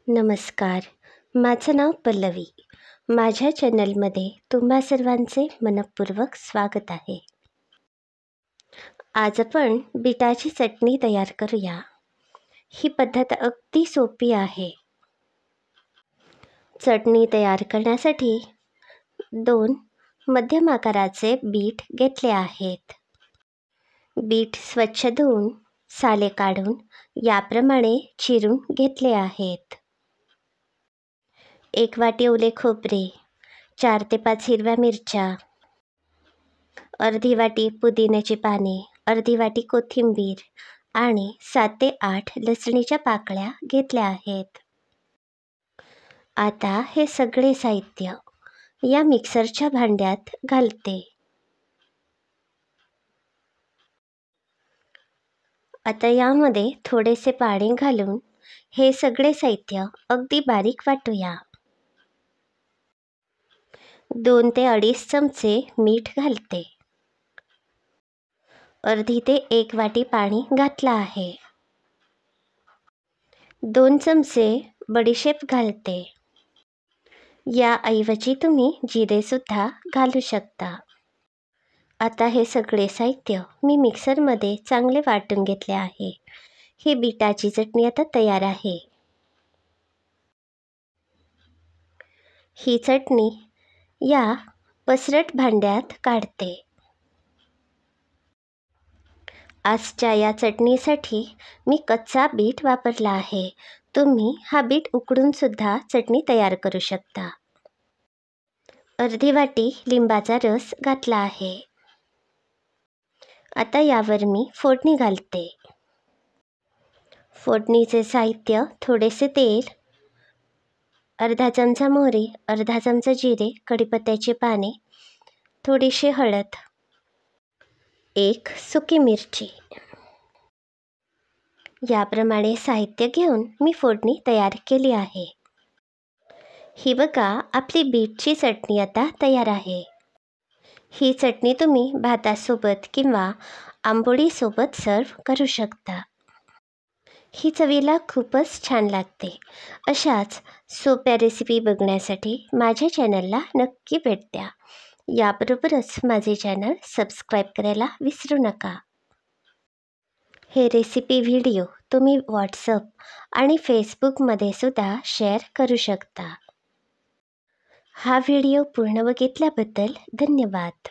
नमस्कार. माझं नाव पल्लवी. माझ्या चॅनलमध्ये तुम्हा सर्वांचे मनःपूर्वक स्वागत आहे. आज आपण बीटाची चटणी तयार करूया. ही पद्धत अगदी सोपी आहे. चटणी तयार करण्यासाठी 2 मध्यम आकाराचे बीट घेतले आहेत. बीट स्वच्छ धुवून साले काढून याप्रमाणे चिरून घेतले आहेत. 1 वाटी ओले खोबरे, 4 ते 5 हिरव्या मिरच्या, अर्धी वाटी पुदिन्याची पाने, अर्धी वाटी कोथिंबीर आणि 7 ते 8 लसणीच्या पाकळ्या घेतल्या आहेत. आता हे सगळे साहित्य या मिक्सरच्या भांड्यात घालते. आता यामध्ये थोडेसे पाणी घालून हे सगळे साहित्य अगदी बारीक वाटूया. 2 ते 2.5 चमचे मीठ घालते. अर्धी ते 1 वाटी पाणी घातलं आहे. 2 चमचे बडीशेप घालते. याऐवजी तुम्ही जिरेसुद्धा घालू शकता. आता हे सगळे साहित्य मी मिक्सरमध्ये चांगले वाटून घेतले आहे. ही बीटाची चटणी आता तयार आहे. ही चटणी या पसरट भांड्यात काढते. आजच्या या चटणीसाठी मी कच्चा बीट वापरला आहे. तुम्ही हा बीट उकडून सुद्धा चटणी तयार करू शकता. अर्धी वाटी लिंबाचा रस घातला आहे. आता यावर मी फोडणी घालते. फोडणीचे साहित्य थोडेसे तेल, अर्धा चमचा मोहरी, अर्धा चमचा जिरे, कढीपत्त्याची पाने, थोडीशी हळद, 1 सुकी मिरची. याप्रमाणे साहित्य घेऊन मी फोडणी तयार केली आहे. ही बघा, आपली बीटची चटणी आता तयार आहे. ही चटणी तुम्ही भातासोबत किंवा आंबोळीसोबत सर्व करू शकता. ही चवीला खूपच छान लागते. अशाच सोप्या रेसिपी बघण्यासाठी माझ्या चॅनलला नक्की भेट द्या. याबरोबरच माझे चॅनल सबस्क्राईब करायला विसरू नका. हे रेसिपी व्हिडिओ तुम्ही व्हॉट्सअप आणि फेसबुकमध्ये सुद्धा शेअर करू शकता. हा व्हिडिओ पूर्ण बघितल्याबद्दल धन्यवाद.